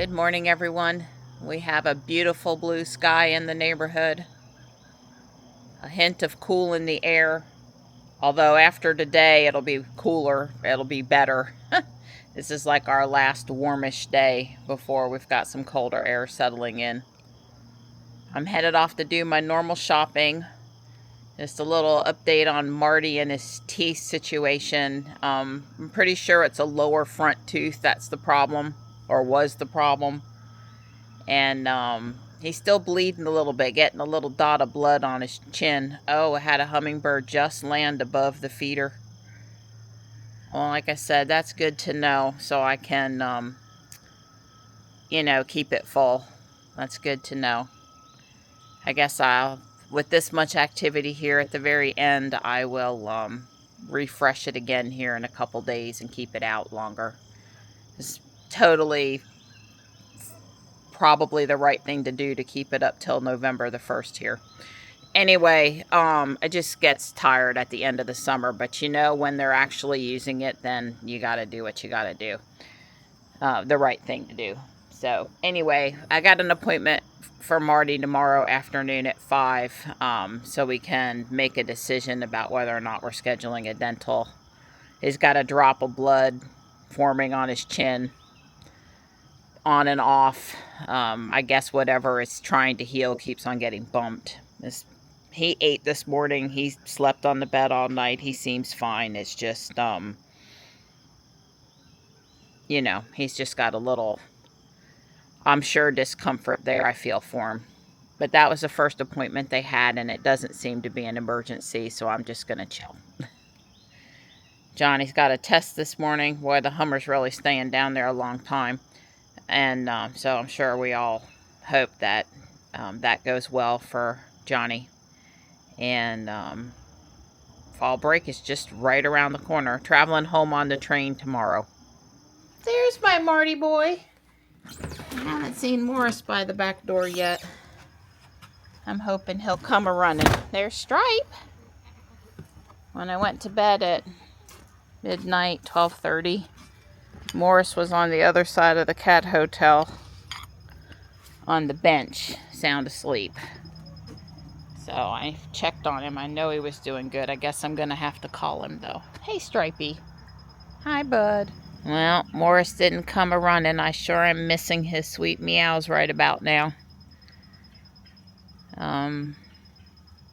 Good morning, everyone. We have a beautiful blue sky in the neighborhood. A hint of cool in the air. Although after today, it'll be cooler. It'll be better. This is like our last warmish day before we've got some colder air settling in. I'm headed off to do my normal shopping. Just a little update on Marty and his teeth situation. I'm pretty sure it's a lower front tooth that's the problem, or was the problem. And he's still bleeding a little bit, getting a little dot of blood on his chin. Oh, I had a hummingbird just land above the feeder. Well, like I said, that's good to know, so I can, keep it full. That's good to know. I guess with this much activity here at the very end, I will refresh it again here in a couple days and keep it out longer. It's totally probably the right thing to do to keep it up till November the 1st here. Anyway, it just gets tired at the end of the summer, but when they're actually using it, then you got to do what you got to do. The right thing to do. So anyway, I got an appointment for Marty tomorrow afternoon at 5, so we can make a decision about whether or not we're scheduling a dental. He's got a drop of blood forming on his chin, on and off. I guess whatever is trying to heal keeps on getting bumped. He ate this morning. He slept on the bed all night. He seems fine. It's just, he's just got a little, I'm sure, discomfort there. I feel for him. But that was the first appointment they had, and it doesn't seem to be an emergency, so I'm just going to chill. Johnny's got a test this morning. Boy, the Hummer's really staying down there a long time. And so I'm sure we all hope that that goes well for Johnny. And fall break is just right around the corner. Traveling home on the train tomorrow. There's my Marty boy. I haven't seen Morris by the back door yet. I'm hoping he'll come a-running. There's Stripe. When I went to bed at midnight, 12:30, Morris was on the other side of the cat hotel on the bench, sound asleep. So I checked on him. I know he was doing good. I guess I'm going to have to call him, though. Hey, Stripey. Hi, bud. Well, Morris didn't come a-running. I sure am missing his sweet meows right about now.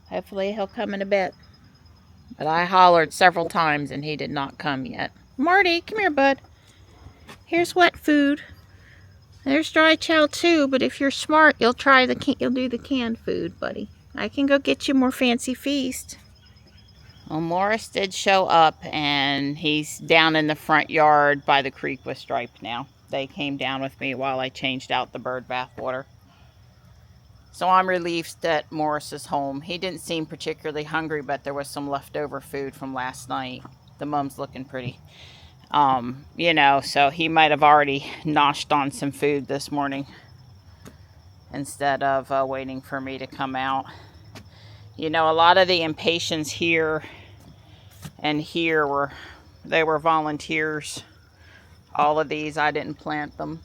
Hopefully he'll come in a bit. But I hollered several times and he did not come yet. Marty, come here, bud. Here's wet food. There's dry chow too, but if you're smart, you'll do the canned food, buddy. I can go get you more fancy feast. Well, Morris did show up, and he's down in the front yard by the creek with Stripe now. They came down with me while I changed out the bird bath water. So I'm relieved that Morris is home. He didn't seem particularly hungry, but there was some leftover food from last night. The mum's looking pretty. So he might have already noshed on some food this morning instead of waiting for me to come out. A lot of the impatiens here and here were volunteers. All of these, I didn't plant them.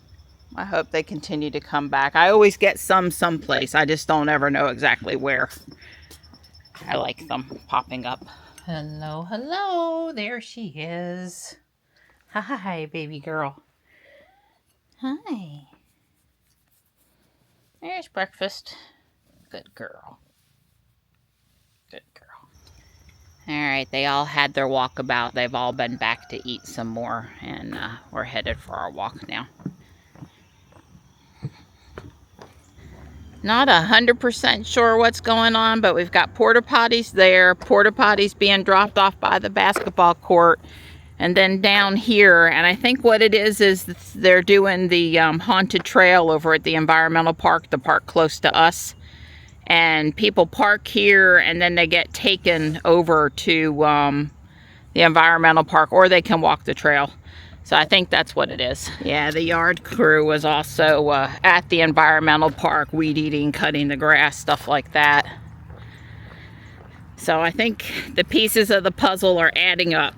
I hope they continue to come back. I always get someplace. I just don't ever know exactly where. I like them popping up. Hello, hello. There she is. Hi, baby girl. Hi. There's breakfast. Good girl. Good girl. Alright, they all had their walkabout. They've all been back to eat some more, and we're headed for our walk now. Not 100% sure what's going on, but we've got porta potties there. Porta potties being dropped off by the basketball court. And then down here, and I think what it is they're doing the haunted trail over at the environmental park, the park close to us. And people park here, and then they get taken over to the environmental park, or they can walk the trail. So I think that's what it is. Yeah, the yard crew was also at the environmental park, weed eating, cutting the grass, stuff like that. So I think the pieces of the puzzle are adding up.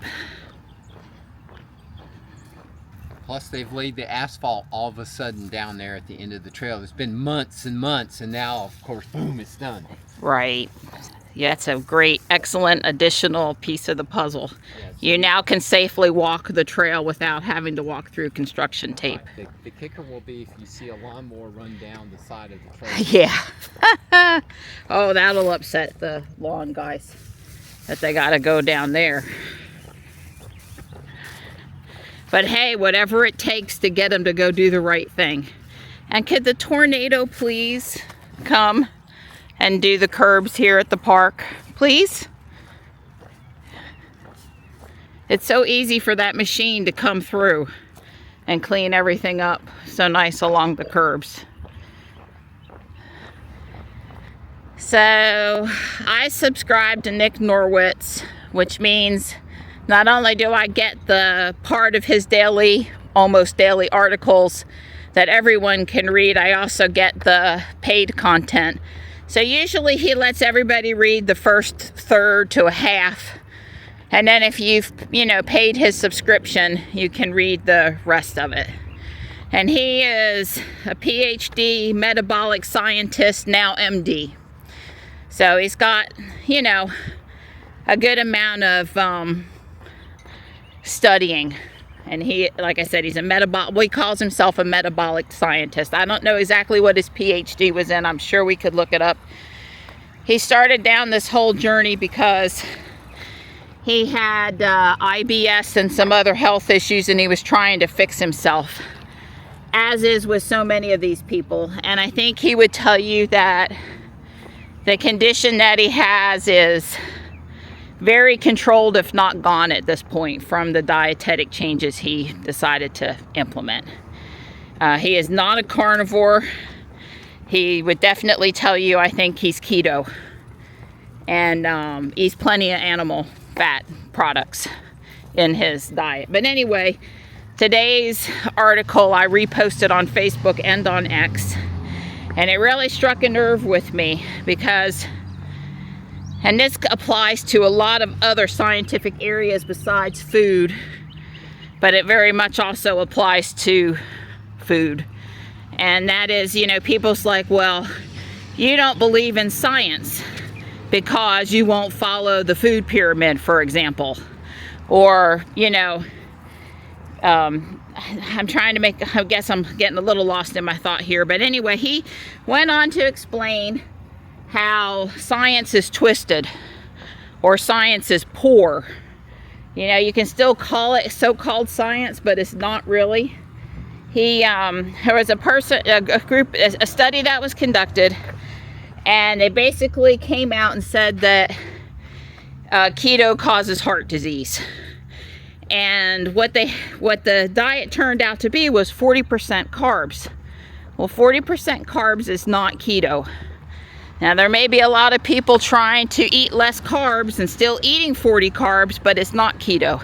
Plus, they've laid the asphalt all of a sudden down there at the end of the trail. It's been months and months, and now, of course, boom, it's done. Right. Yeah, it's a great, excellent additional piece of the puzzle. Yes. You now can safely walk the trail without having to walk through construction tape. Right. The kicker will be if you see a lawnmower run down the side of the trail. Yeah. Oh, that'll upset the lawn guys that they got to go down there. But hey, whatever it takes to get them to go do the right thing. And could the tornado please come and do the curbs here at the park, please? It's so easy for that machine to come through and clean everything up so nice along the curbs. So I subscribe to Nick Norwitz, which means not only do I get the part of his daily, almost daily articles that everyone can read, I also get the paid content. So usually he lets everybody read the first third to a half. And then if you've, paid his subscription, you can read the rest of it. And he is a PhD metabolic scientist, now MD. So he's got, a good amount of studying. And he, like I said, he's he calls himself a metabolic scientist. I don't know exactly what his PhD was in. I'm sure we could look it up. He started down this whole journey because he had IBS and some other health issues, and he was trying to fix himself, as is with so many of these people. And I think he would tell you that the condition that he has is very controlled, if not gone at this point, from the dietetic changes he decided to implement. He is not a carnivore. He would definitely tell you, I think he's keto. And eats plenty of animal fat products in his diet. But anyway, today's article I reposted on Facebook and on X. And it really struck a nerve with me because, and this applies to a lot of other scientific areas besides food, but it very much also applies to food. And that is, people's like, well, you don't believe in science because you won't follow the food pyramid, for example. Or, I'm trying to I guess I'm getting a little lost in my thought here. But anyway, he went on to explain how science is twisted or science is poor. You can still call it so-called science, but it's not really. There was a study that was conducted, and they basically came out and said that keto causes heart disease. And what the diet turned out to be was 40% carbs. Well, 40% carbs is not keto. Now, there may be a lot of people trying to eat less carbs and still eating 40 carbs, but it's not keto.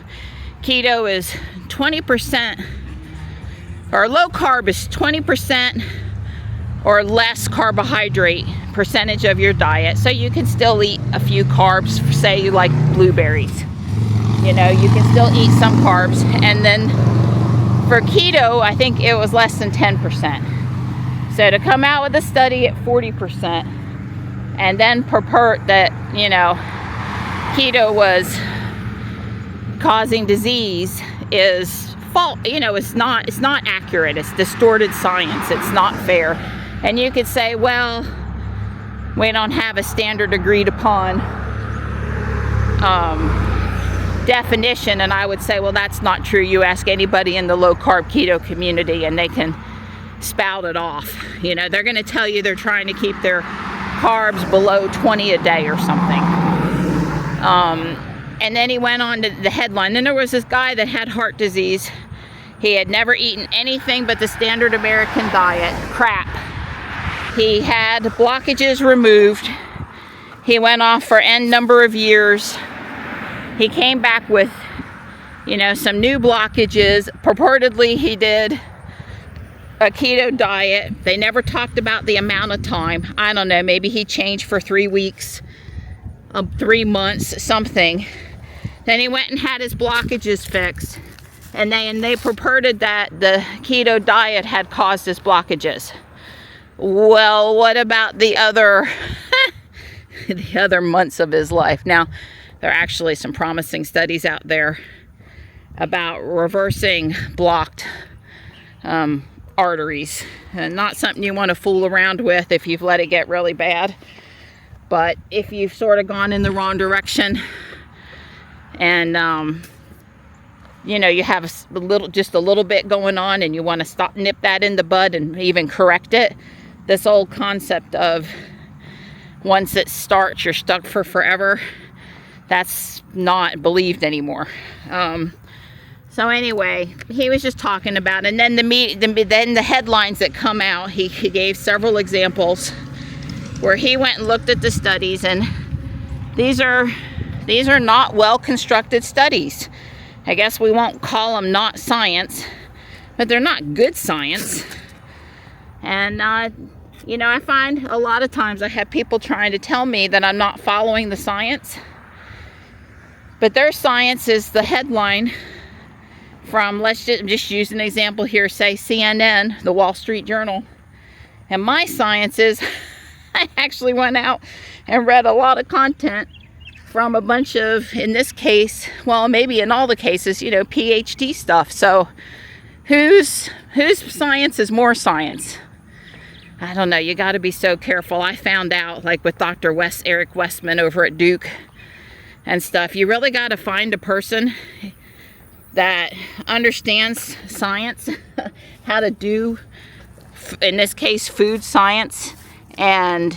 Keto is 20%, or low carb is 20% or less carbohydrate percentage of your diet. So you can still eat a few carbs, say you like blueberries. You can still eat some carbs. And then for keto, I think it was less than 10%. So to come out with a study at 40% and then purport that, keto was causing disease is false. It's not accurate. It's distorted science. It's not fair. And you could say, well, we don't have a standard agreed upon definition, and I would say, well, that's not true. You ask anybody in the low carb keto community and they can spout it off. They're going to tell you they're trying to keep their carbs below 20 a day or something. And then he went on to the headline. Then there was this guy that had heart disease. He had never eaten anything but the standard American diet, crap. He had blockages removed. He went off for N number of years. He came back with, some new blockages. Purportedly, he did a keto diet. They never talked about the amount of time. I don't know, maybe he changed for 3 weeks, 3 months, something. Then he went and had his blockages fixed. and they purported that the keto diet had caused his blockages. Well, what about the other the other months of his life? Now, there are actually some promising studies out there about reversing blocked arteries, and not something you want to fool around with if you've let it get really bad. But if you've sort of gone in the wrong direction, and you know, you have just a little bit going on, and you want to nip that in the bud and even correct it. This old concept of once it starts, you're stuck for forever, that's not believed anymore. So anyway, he was just talking about it. And then the headlines that come out, he gave several examples where he went and looked at the studies, and these are not well constructed studies. I guess we won't call them not science, but they're not good science. And you know, I find a lot of times I have people trying to tell me that I'm not following the science, but their science is the headline from, let's just use an example here, say CNN, the Wall Street Journal. And my science is I actually went out and read a lot of content from a bunch of, in this case, well, maybe in all the cases, you know, PhD stuff. So whose science is more science? I don't know. You got to be so careful. I found out, like with Dr. Eric Westman over at Duke and stuff, you really got to find a person that understands science, how to do, in this case, food science. And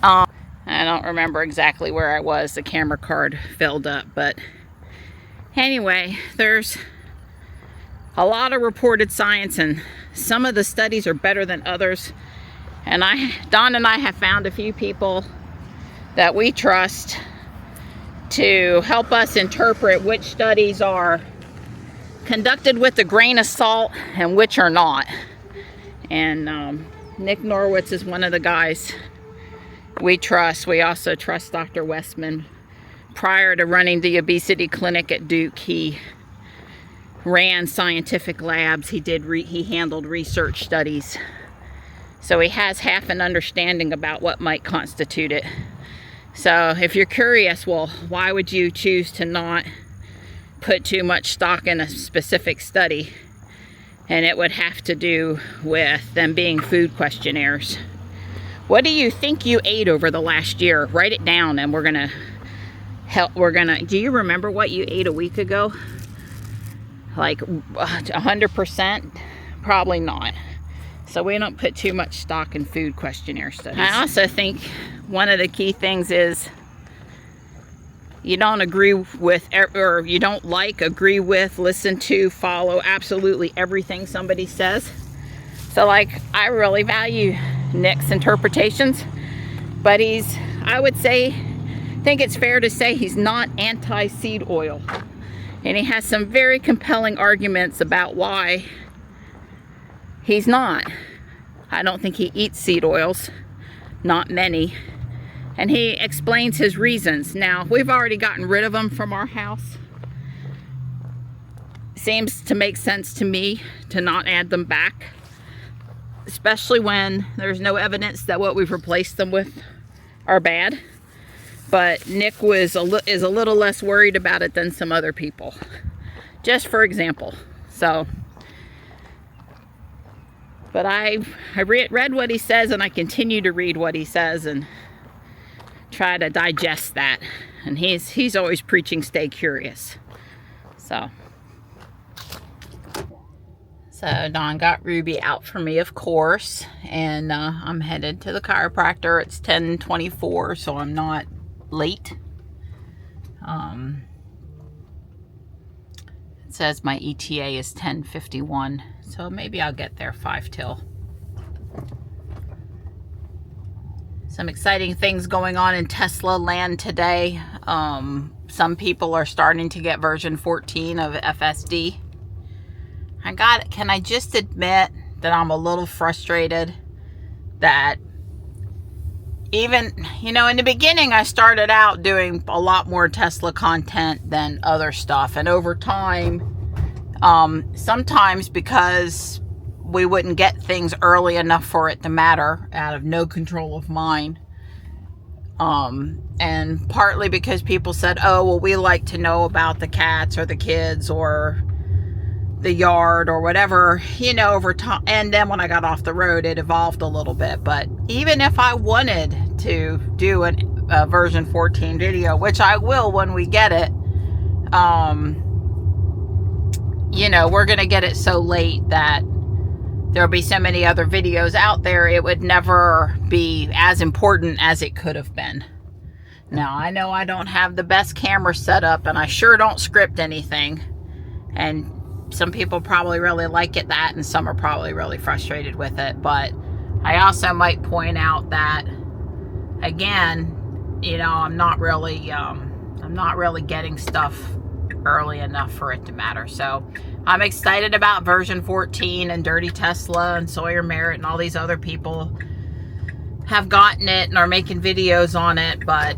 I don't remember exactly where I was. The camera card filled up. But anyway, there's a lot of reported science, and some of the studies are better than others. And Don and I have found a few people that we trust to help us interpret which studies are conducted with a grain of salt and which are not. And Nick Norwitz is one of the guys we trust. We also trust Dr. Westman. Prior to running the obesity clinic at Duke, he ran scientific labs. He handled research studies. So he has half an understanding about what might constitute it. So if you're curious, well, why would you choose to not put too much stock in a specific study? And it would have to do with them being food questionnaires. What do you think you ate over the last year? Write it down, and do you remember what you ate a week ago? Like 100%? Probably not. So we don't put too much stock in food questionnaire studies. I also think one of the key things is you don't agree with, or you don't like, agree with, listen to, follow absolutely everything somebody says. So like, I really value Nick's interpretations, but I would think it's fair to say he's not anti-seed oil. And he has some very compelling arguments about why he's not. I don't think he eats seed oils, not many. And he explains his reasons. Now, we've already gotten rid of them from our house. Seems to make sense to me to not add them back, especially when there's no evidence that what we've replaced them with are bad. But Nick is a little less worried about it than some other people, just for example. So, but I read what he says, and I continue to read what he says and try to digest that. And he's always preaching stay curious. So Don got Ruby out for me, of course, and I'm headed to the chiropractor. It's 10:24, so I'm not late. It says my ETA is 10:51, so maybe I'll get there 5 till. Some exciting things going on in Tesla land today. Some people are starting to get version 14 of FSD. Can I just admit that I'm a little frustrated that even, you know, in the beginning I started out doing a lot more Tesla content than other stuff, and over time Sometimes because we wouldn't get things early enough for it to matter, out of no control of mine. And partly because people said, oh, well, we like to know about the cats or the kids or the yard or whatever, you know, over time. And then when I got off the road, it evolved a little bit. But even if I wanted to do a version 14 video, which I will when we get it, you know, we're going to get it so late that there'll be so many other videos out there, it would never be as important as it could have been. Now, I know I don't have the best camera set up, and I sure don't script anything. And some people probably really like it that, and some are probably really frustrated with it. But I also might point out that, again, you know, I'm not really getting stuff early enough for it to matter. So I'm excited about version 14, and Dirty Tesla and Sawyer Merritt and all these other people have gotten it and are making videos on it, but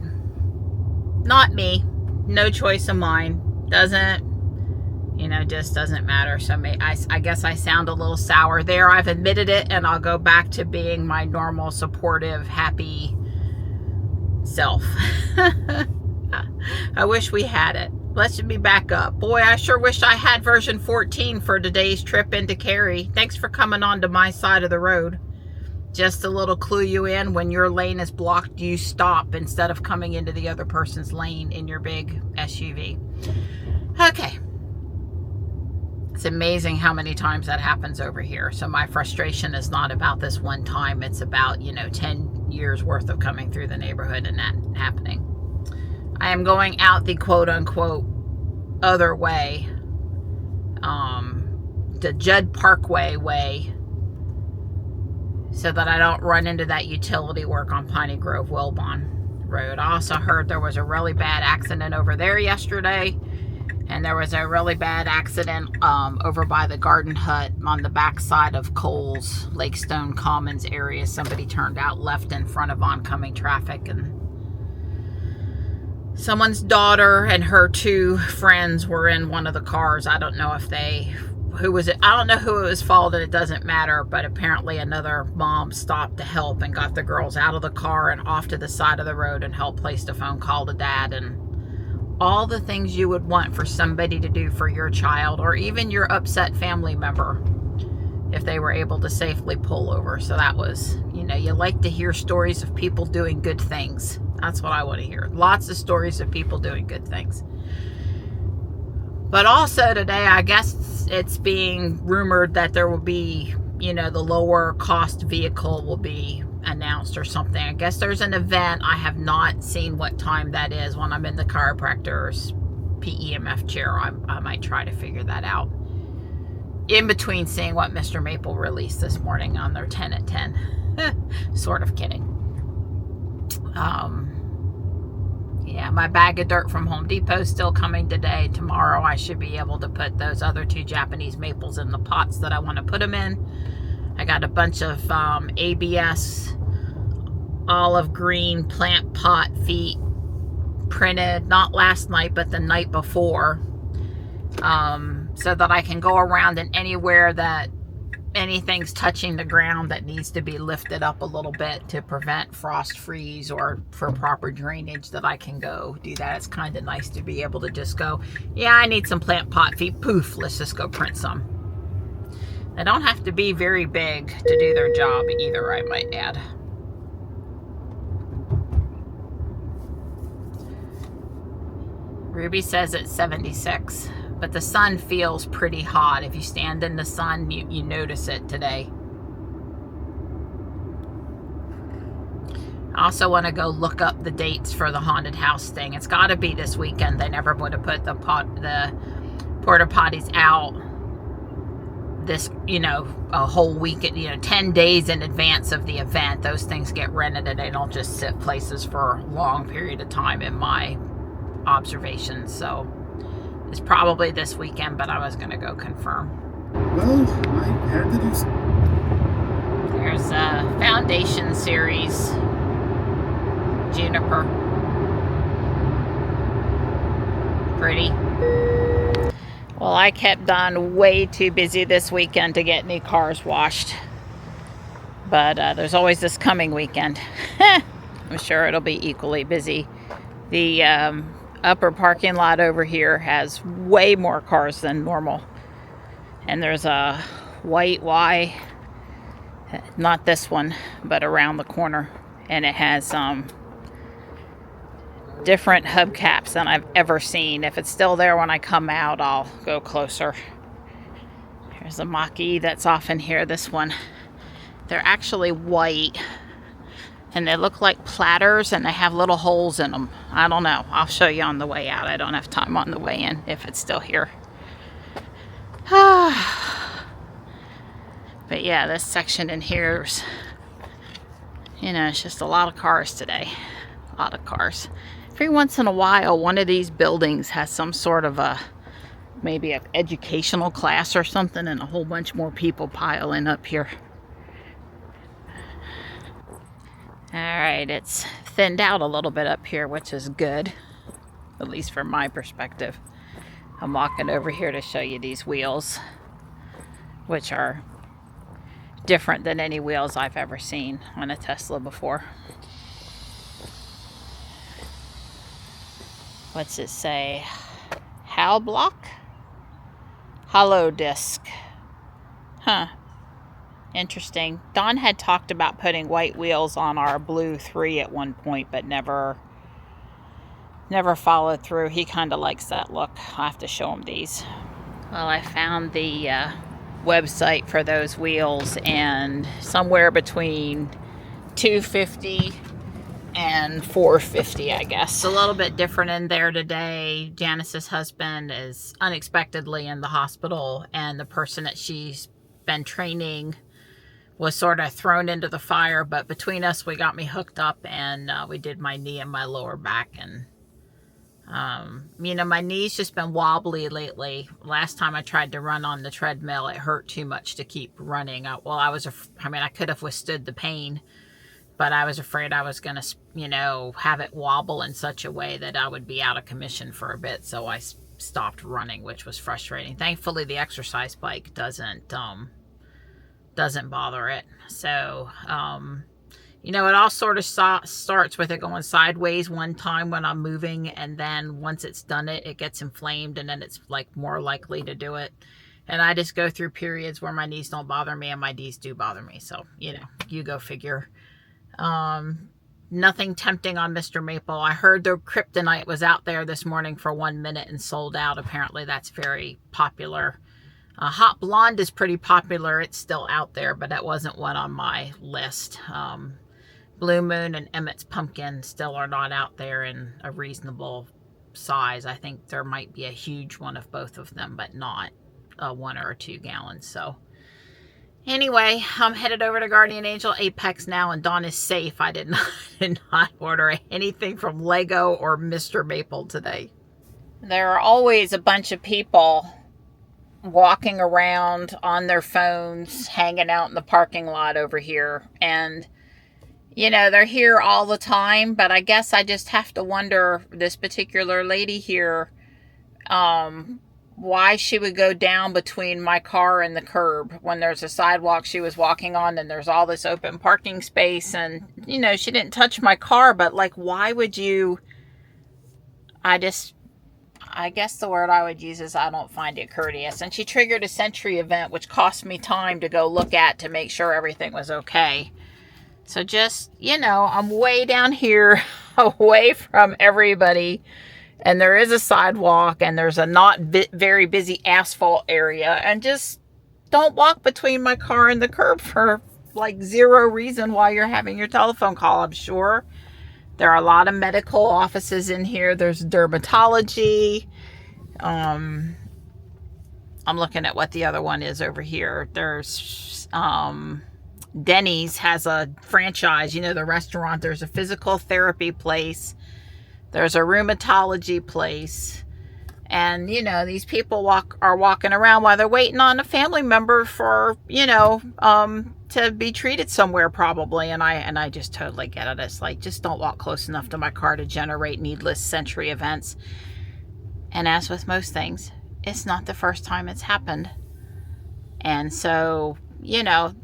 not me. No choice of mine. Doesn't, you know, just doesn't matter. So I guess I sound a little sour there. I've admitted it, and I'll go back to being my normal, supportive, happy self. I wish we had it. Let's be back up. Boy, I sure wish I had version 14 for today's trip into Cary. Thanks for coming on to my side of the road. Just a little clue you in, when your lane is blocked, you stop instead of coming into the other person's lane in your big SUV. Okay. It's amazing how many times that happens over here. So my frustration is not about this one time. It's about, you know, 10 years worth of coming through the neighborhood and that happening. I am going out the quote-unquote other way, the Judd Parkway way, so that I don't run into that utility work on Piney Grove Wilbon Road. I also heard there was a really bad accident over there yesterday, and there was a really bad accident over by the Garden Hut on the backside of Coles, Lakestone Commons area. Somebody turned out left in front of oncoming traffic, and someone's daughter and her two friends were in one of the cars. I don't know if who was it? I don't know who it was fault, and it doesn't matter, but apparently another mom stopped to help and got the girls out of the car and off to the side of the road and helped place a phone call to dad, and all the things you would want for somebody to do for your child or even your upset family member if they were able to safely pull over. So that was, you know, you like to hear stories of people doing good things. That's what I want to hear. Lots of stories of people doing good things. But also today, I guess it's being rumored that there will be, you know, the lower cost vehicle will be announced or something. I guess there's an event. I have not seen what time that is. When I'm in the chiropractor's PEMF chair, I might try to figure that out. In between seeing what Mr. Maple released this morning on their 10 at 10. Sort of kidding. Yeah, my bag of dirt from Home Depot is still coming today. Tomorrow I should be able to put those other two Japanese maples in the pots that I want to put them in. I got a bunch of ABS olive green plant pot feet printed, not last night, but the night before. So that I can go around and anywhere that anything's touching the ground that needs to be lifted up a little bit to prevent frost freeze or for proper drainage, that I can go do that. It's kind of nice to be able to just go, yeah, I need some plant pot feet. Poof, let's just go print some. They don't have to be very big to do their job either, I might add. Ruby says it's 76. But the sun feels pretty hot. If you stand in the sun, you notice it today. I also want to go look up the dates for the haunted house thing. It's got to be this weekend. They never would have put the porta potties out this, you know, a whole week, 10 days in advance of the event. Those things get rented and they don't just sit places for a long period of time in my observations. So it's probably this weekend, but I was going to go confirm. Well, I had to do something. There's a Foundation Series juniper. Pretty. Well, I kept on way too busy this weekend to get any cars washed. But there's always this coming weekend. I'm sure it'll be equally busy. The upper parking lot over here has way more cars than normal. And there's a white Y, not this one, but around the corner. And it has different hubcaps than I've ever seen. If it's still there when I come out, I'll go closer. Here's a Mach-E that's off in here, this one. They're actually white, and they look like platters, and they have little holes in them. I don't know. I'll show you on the way out. I don't have time on the way in if it's still here. But yeah, this section in here's, you know, it's just a lot of cars today. A lot of cars. Every once in a while, one of these buildings has some sort of maybe an educational class or something, and a whole bunch more people pile in up here. Alright, it's thinned out a little bit up here, which is good, at least from my perspective. I'm walking over here to show you these wheels, which are different than any wheels I've ever seen on a Tesla before. What's it say? Hal block? Hollow disc. Huh. Interesting. Don had talked about putting white wheels on our blue 3 at one point, but never followed through. He kind of likes that look. I'll have to show him these. Well, I found the website for those wheels, and somewhere between $250 and $450, I guess. It's a little bit different in there today. Janice's husband is unexpectedly in the hospital, and the person that she's been training was sort of thrown into the fire, but between us, we got me hooked up, and we did my knee and my lower back. And you know, my knee's just been wobbly lately. Last time I tried to run on the treadmill, it hurt too much to keep running. I could have withstood the pain, but I was afraid I was going to, you know, have it wobble in such a way that I would be out of commission for a bit. So I stopped running, which was frustrating. Thankfully, the exercise bike doesn't bother it. So, you know, it all sort of starts with it going sideways one time when I'm moving, and then once it's done it gets inflamed, and then it's like more likely to do it. And I just go through periods where my knees don't bother me and my knees do bother me. So, you know, you go figure. Nothing tempting on Mr. Maple. I heard the kryptonite was out there this morning for 1 minute and sold out. Apparently that's very popular. Hot Blonde is pretty popular. It's still out there, but that wasn't one on my list. Blue Moon and Emmett's Pumpkin still are not out there in a reasonable size. I think there might be a huge one of both of them, but not 1 or 2 gallons. So anyway, I'm headed over to Guardian Angel Apex now, and Dawn is safe. I did not order anything from Lego or Mr. Maple today. There are always a bunch of people walking around on their phones, hanging out in the parking lot over here. And, you know, they're here all the time, but I guess I just have to wonder, this particular lady here, why she would go down between my car and the curb when there's a sidewalk she was walking on and there's all this open parking space. And, you know, she didn't touch my car, but like, why would you? I guess the word I would use is I don't find it courteous. And she triggered a Sentry event, which cost me time to go look at to make sure everything was okay. So just, you know, I'm way down here, away from everybody. And there is a sidewalk, and there's a not very busy asphalt area. And just don't walk between my car and the curb for like zero reason while you're having your telephone call, I'm sure. There are a lot of medical offices in here. There's dermatology. I'm looking at what the other one is over here. There's Denny's has a franchise, you know, the restaurant. There's a physical therapy place. There's a rheumatology place. And, you know, these people are walking around while they're waiting on a family member for, you know, to be treated somewhere probably. And I just totally get it. It's like, just don't walk close enough to my car to generate needless Sentry events. And as with most things, it's not the first time it's happened. And so, you know,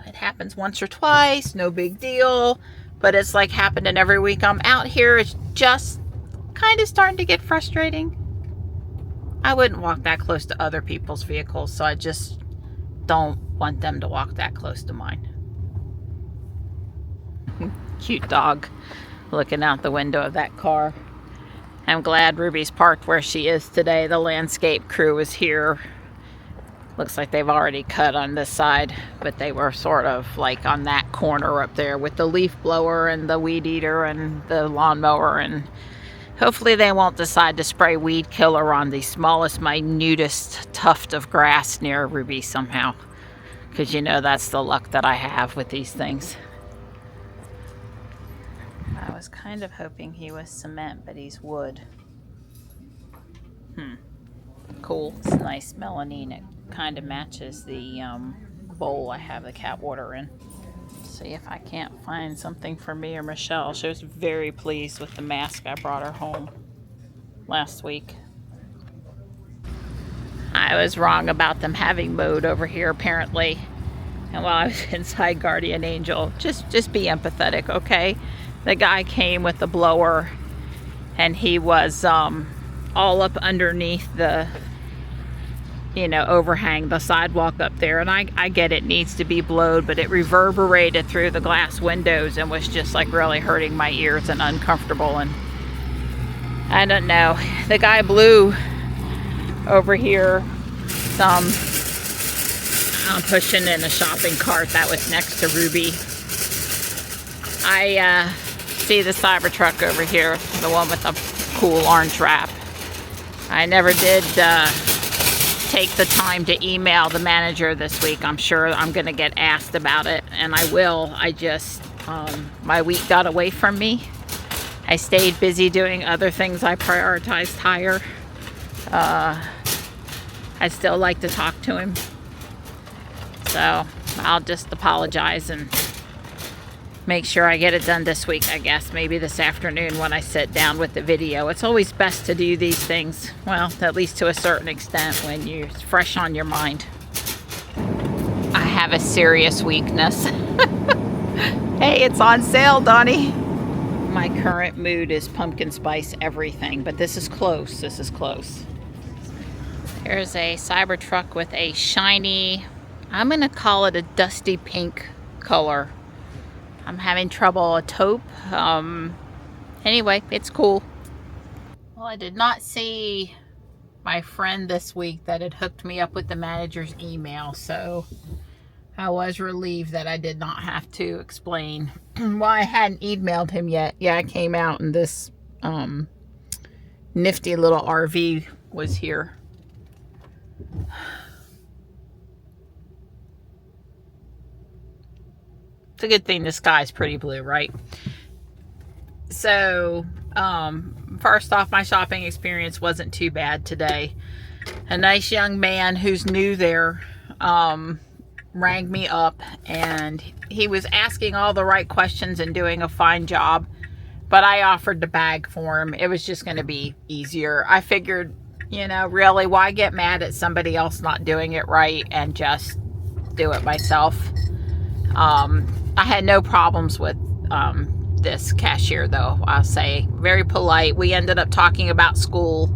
it happens once or twice, no big deal. But it's like happening every week I'm out here. It's just kind of starting to get frustrating. I wouldn't walk that close to other people's vehicles, so I just don't want them to walk that close to mine. Cute dog looking out the window of that car. I'm glad Ruby's parked where she is today. The landscape crew is here. Looks like they've already cut on this side, but they were sort of like on that corner up there with the leaf blower and the weed eater and the lawnmower, and hopefully they won't decide to spray weed killer on the smallest, minutest tuft of grass near Ruby somehow, because you know that's the luck that I have with these things. I was kind of hoping he was cement, but he's wood. Cool. It's nice melamine. It kind of matches the bowl I have the cat water in. See if I can't find something for me or Michelle. She was very pleased with the mask I brought her home last week. I was wrong about them having mowed over here apparently. And while I was inside Guardian Angel, just be empathetic, okay? The guy came with the blower and he was all up underneath the, you know, overhang, the sidewalk up there. And I get it needs to be blowed, but it reverberated through the glass windows and was just like really hurting my ears and uncomfortable. And I don't know, the guy blew over here some. I'm pushing in a shopping cart that was next to Ruby. I see the Cybertruck over here, the one with the cool orange wrap. I never did take the time to email the manager this week. I'm sure I'm going to get asked about it, and I will. I just, my week got away from me. I stayed busy doing other things I prioritized higher. I'd still like to talk to him. So I'll just apologize and make sure I get it done this week, I guess. Maybe this afternoon when I sit down with the video. It's always best to do these things, well, at least to a certain extent, when you're fresh on your mind. I have a serious weakness. Hey, it's on sale, Donnie. My current mood is pumpkin spice everything, but this is close. This is close. There's a Cybertruck with a shiny, I'm going to call it a dusty pink color. I'm having trouble, a taupe. Anyway, it's cool. Well, I did not see my friend this week that had hooked me up with the manager's email, so I was relieved that I did not have to explain why I hadn't emailed him yet. Yeah, I came out and this nifty little RV was here. It's a good thing the sky's pretty blue, right? So, first off, my shopping experience wasn't too bad today. A nice young man who's new there rang me up, and he was asking all the right questions and doing a fine job, but I offered the bag for him. It was just going to be easier. I figured, you know, really, why get mad at somebody else not doing it right and just do it myself? I had no problems with this cashier, though. I'll say very polite. We ended up talking about school.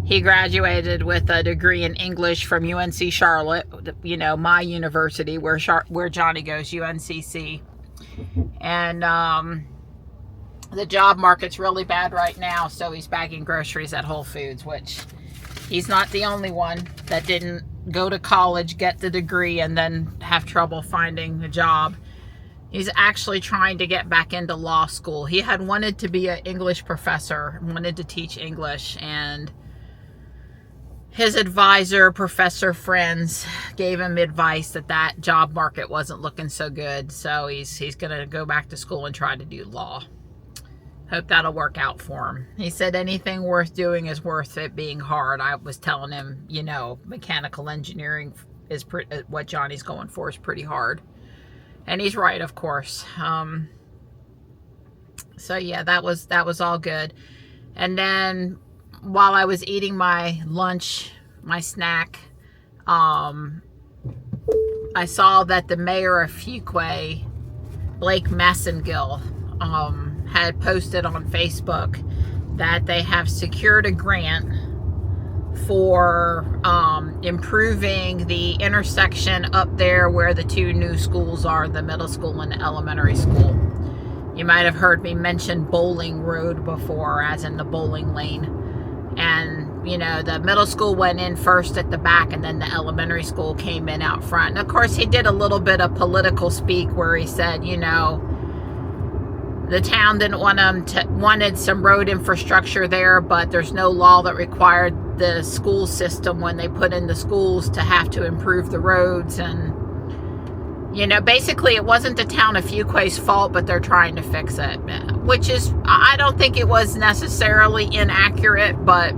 He graduated with a degree in English from UNC Charlotte, you know, my university where Johnny goes, UNCC. And the job market's really bad right now, so he's bagging groceries at Whole Foods, which he's not the only one that didn't go to college, get the degree, and then have trouble finding a job. He's actually trying to get back into law school. He had wanted to be an English professor, wanted to teach English, and his advisor, professor friends, gave him advice that job market wasn't looking so good. So he's going to go back to school and try to do law. Hope that'll work out for him. He said anything worth doing is worth it being hard. I was telling him, you know, mechanical engineering is what Johnny's going for is pretty hard. And he's right, of course. So yeah, that was all good. And then while I was eating my lunch my snack. I saw that the mayor of Fuquay, Blake Messengill, had posted on Facebook that they have secured a grant for improving the intersection up there where the two new schools are, the middle school and the elementary school. You might have heard me mention Bowling Road before, as in the bowling lane. And, you know, the middle school went in first at the back, and then the elementary school came in out front. And of course, he did a little bit of political speak where he said, you know, the town didn't want wanted some road infrastructure there, but there's no law that required the school system when they put in the schools to have to improve the roads. And, you know, basically it wasn't the town of Fuquay's fault, but they're trying to fix it, which is, I don't think it was necessarily inaccurate, but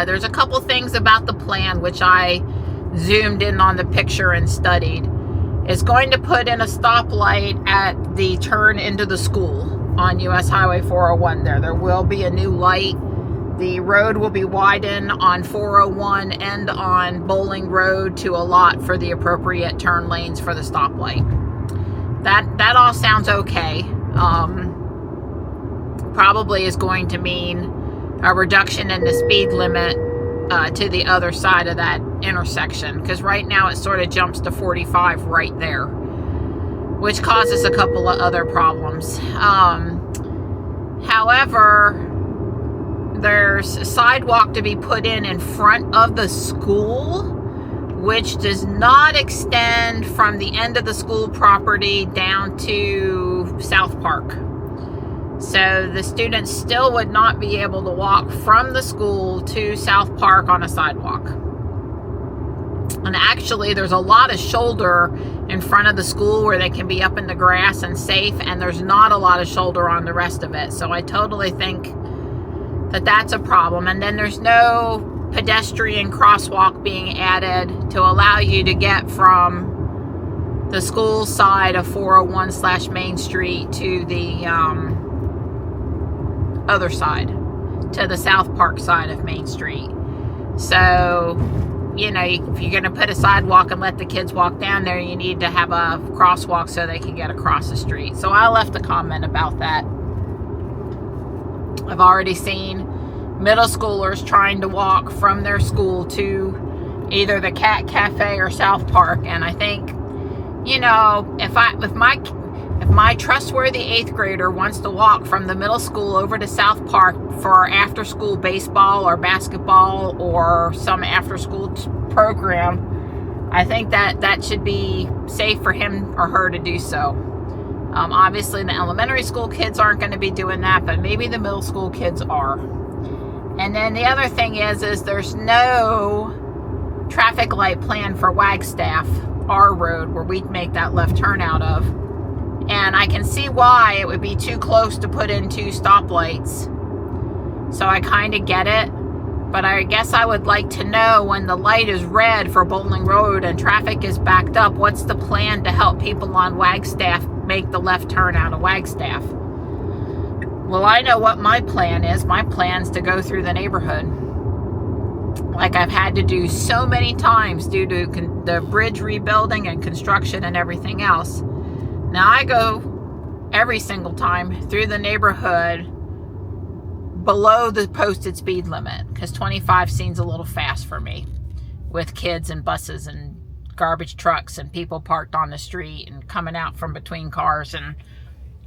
there's a couple things about the plan which I zoomed in on the picture and studied. Is going to put in a stoplight at the turn into the school on US Highway 401 there. There will be a new light. The road will be widened on 401 and on Bowling Road to allot for the appropriate turn lanes for the stoplight. That all sounds okay. Probably is going to mean a reduction in the speed limit to the other side of that intersection, because right now it sort of jumps to 45 right there, which causes a couple of other problems. However, there's a sidewalk to be put in front of the school, which does not extend from the end of the school property down to South Park. So the students still would not be able to walk from the school to South Park on a sidewalk. And actually, there's a lot of shoulder in front of the school where they can be up in the grass and safe, and there's not a lot of shoulder on the rest of it. So I totally think that that's a problem. And then there's no pedestrian crosswalk being added to allow you to get from the school side of 401/Main Street to the other side, to the South Park side of Main Street. So, you know, if you're going to put a sidewalk and let the kids walk down there, you need to have a crosswalk so they can get across the street. So I left a comment about that. I've already seen middle schoolers trying to walk from their school to either the Cat Cafe or South Park, and I think, you know, if my trustworthy 8th grader wants to walk from the middle school over to South Park for after school baseball or basketball or some after school program, I think that should be safe for him or her to do so. Obviously the elementary school kids aren't going to be doing that, but maybe the middle school kids are. And then the other thing is there's no traffic light plan for Wagstaff, our road, where we'd make that left turn out of. And I can see why it would be too close to put in 2 stoplights. So I kind of get it. But I guess I would like to know, when the light is red for Bowling Road and traffic is backed up, what's the plan to help people on Wagstaff make the left turn out of Wagstaff? Well, I know what my plan is. My plan's to go through the neighborhood, like I've had to do so many times due to the bridge rebuilding and construction and everything else. Now I go every single time through the neighborhood below the posted speed limit, because 25 seems a little fast for me, with kids and buses and garbage trucks and people parked on the street and coming out from between cars, and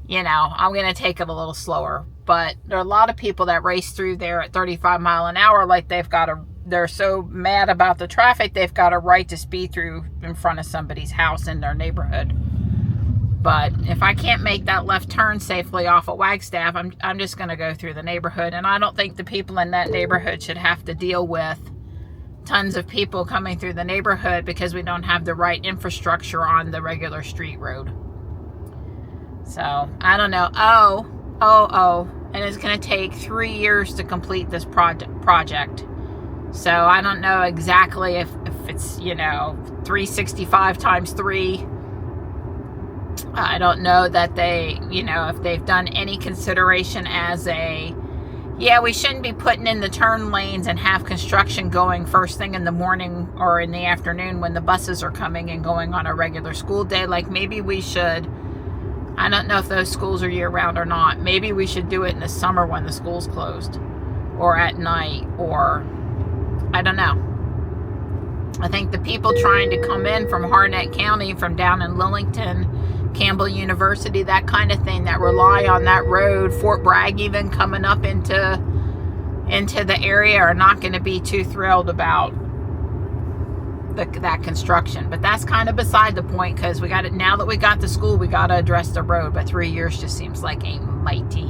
you know, I'm going to take it a little slower. But there are a lot of people that race through there at 35 miles an hour like they're so mad about the traffic they've got a right to speed through in front of somebody's house in their neighborhood. But if I can't make that left turn safely off of Wagstaff, I'm just going to go through the neighborhood. And I don't think the people in that neighborhood should have to deal with tons of people coming through the neighborhood because we don't have the right infrastructure on the regular street road. So, I don't know. And it's going to take 3 years to complete this project. So, I don't know exactly if it's, 365 times 3. I don't know that they, if they've done any consideration as a Yeah, we shouldn't be putting in the turn lanes and have construction going first thing in the morning or in the afternoon when the buses are coming and going on a regular school day. Like maybe we should, I don't know if those schools are year round or not. Maybe we should do it in the summer when the school's closed or at night, or I don't know. I think the people trying to come in from Harnett County, from down in Lillington, Campbell University, that kind of thing, that rely on that road, Fort Bragg even, coming up into the area, are not going to be too thrilled about that construction. But that's kind of beside the point, because we got it now that we got the school, we got to address the road. But 3 years just seems like a mighty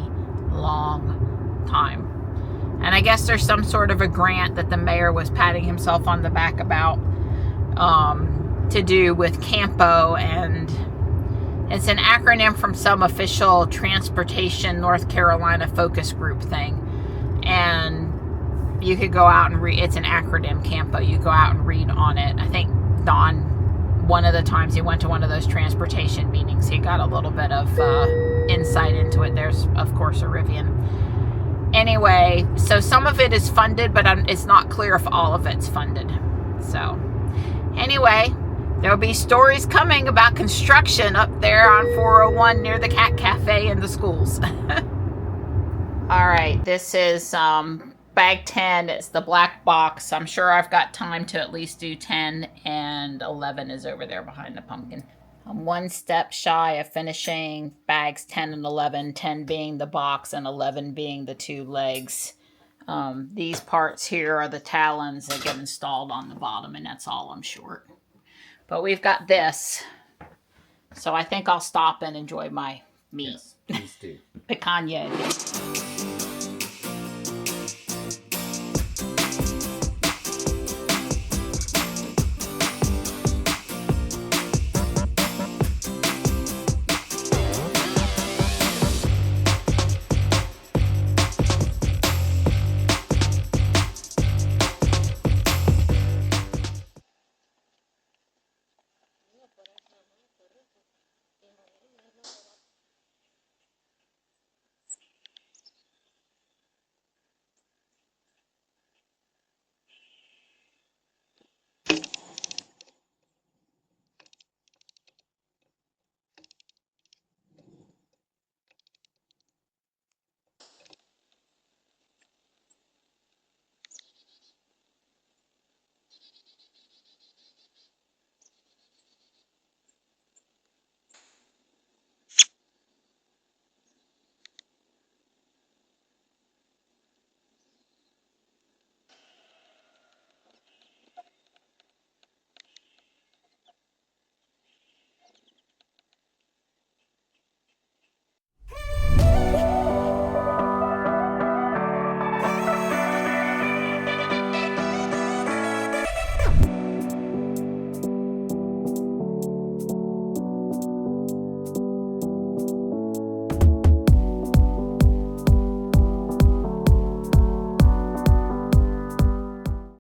long time. And I guess there's some sort of a grant that the mayor was patting himself on the back about, to do with Campo, and it's an acronym from some official Transportation North Carolina focus group thing. And you could go out and read, it's an acronym, Campo. You go out and read on it. I think Don, one of the times he went to one of those transportation meetings, he got a little bit of insight into it. There's, of course, a Rivian. Anyway, so some of it is funded, but it's not clear if all of it's funded. So anyway, there'll be stories coming about construction up there on 401 near the Cat Cafe and the schools. All right, this is bag 10. It's the black box. I'm sure I've got time to at least do 10, and 11 is over there behind the pumpkin. I'm one step shy of finishing bags 10 and 11, 10 being the box and 11 being the 2 legs. These parts here are the talons that get installed on the bottom, and that's all I'm short. But we've got this, so I think I'll stop and enjoy my meat. Yes, please do. Picanha.